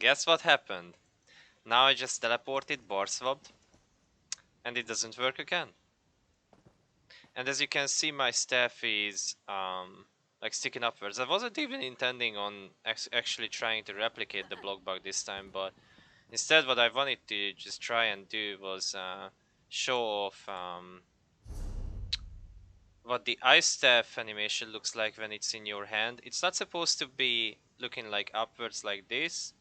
guess what happened? Now I just teleported, bar swapped, and it doesn't work again. And as you can see, my staff is like sticking upwards. I wasn't even intending on actually trying to replicate the block bug this time, but instead what I wanted to just try and do was show off what the ice staff animation looks like when it's in your hand. It's not supposed to be looking like upwards like this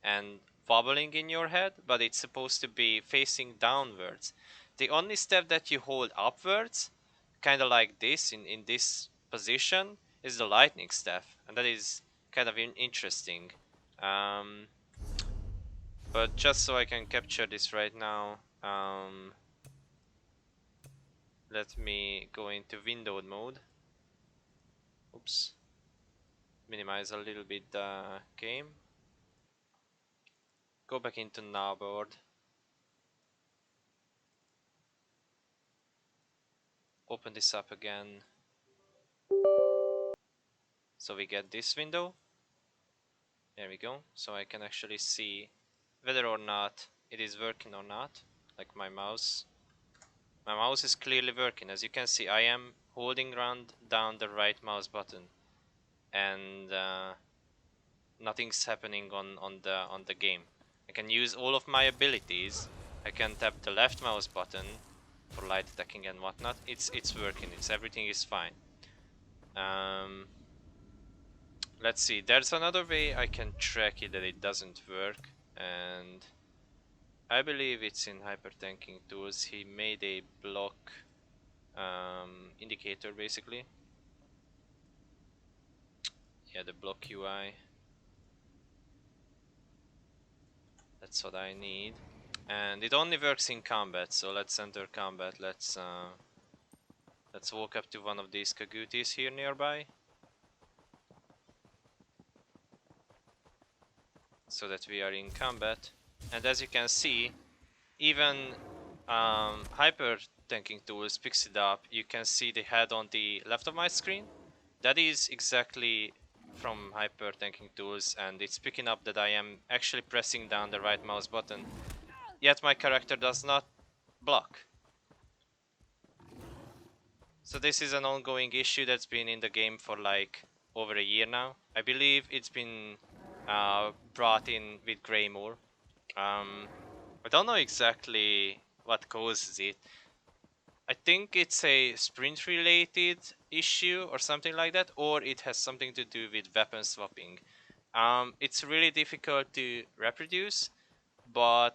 and wobbling in your head, but it's supposed to be facing downwards. The only step that you hold upwards, kind of like this, in this position, is the lightning staff, and that is kind of interesting. Um, but just so I can capture this right now, let me go into windowed mode. Oops. Minimize a little bit the game. Go back into Nowboard. Open this up again. So we get this window. There we go. So I can actually see whether or not it is working or not. Like my mouse. My mouse is clearly working. As you can see, I am holding down the right mouse button, and nothing's happening on the game. I can use all of my abilities. I can tap the left mouse button for light attacking and whatnot. It's working. Everything is fine. Let's see. There's another way I can track it that it doesn't work, and I believe it's in hypertanking tools. He made a block indicator basically. Yeah, the block UI. That's what I need. And it only works in combat, so let's enter combat. Let's walk up to one of these Kagutis here nearby, so that we are in combat. And as you can see, even hyper tanking tools picks it up. You can see the head on the left of my screen. That is exactly from hyper tanking tools, and it's picking up that I am actually pressing down the right mouse button, yet my character does not block. So this is an ongoing issue that's been in the game for like over a year now. I believe it's been brought in with Greymore. I don't know exactly what causes it. I think it's a sprint related issue or something like that, or it has something to do with weapon swapping. It's really difficult to reproduce, but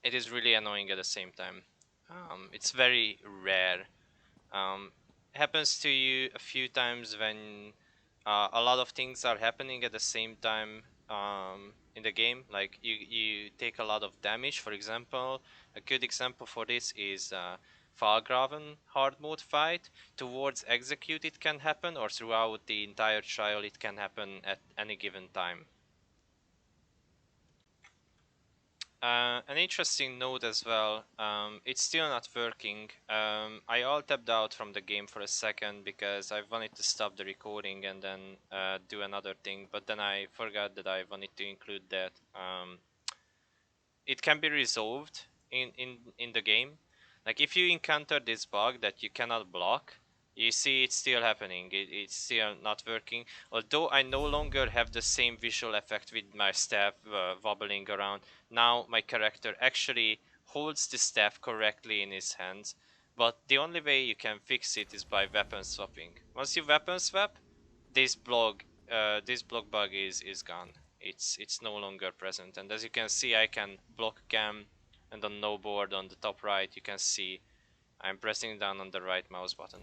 it is really annoying at the same time. It's very rare. Happens to you a few times when a lot of things are happening at the same time in the game. Like you take a lot of damage. For example, a good example for this is Falgraven hard mode fight. Towards execute it can happen, or throughout the entire trial it can happen at any given time. An interesting note as well, it's still not working. I alt-tabbed out from the game for a second because I wanted to stop the recording and then do another thing, but then I forgot that I wanted to include that. It can be resolved in the game. Like if you encounter this bug that you cannot block, you see it's still happening. It's still not working. Although I no longer have the same visual effect with my staff wobbling around. Now my character actually holds the staff correctly in his hands. But the only way you can fix it is by weapon swapping. Once you weapon swap, this block bug is gone. It's no longer present, and as you can see, I can block again, and on no board on the top right you can see I'm pressing down on the right mouse button.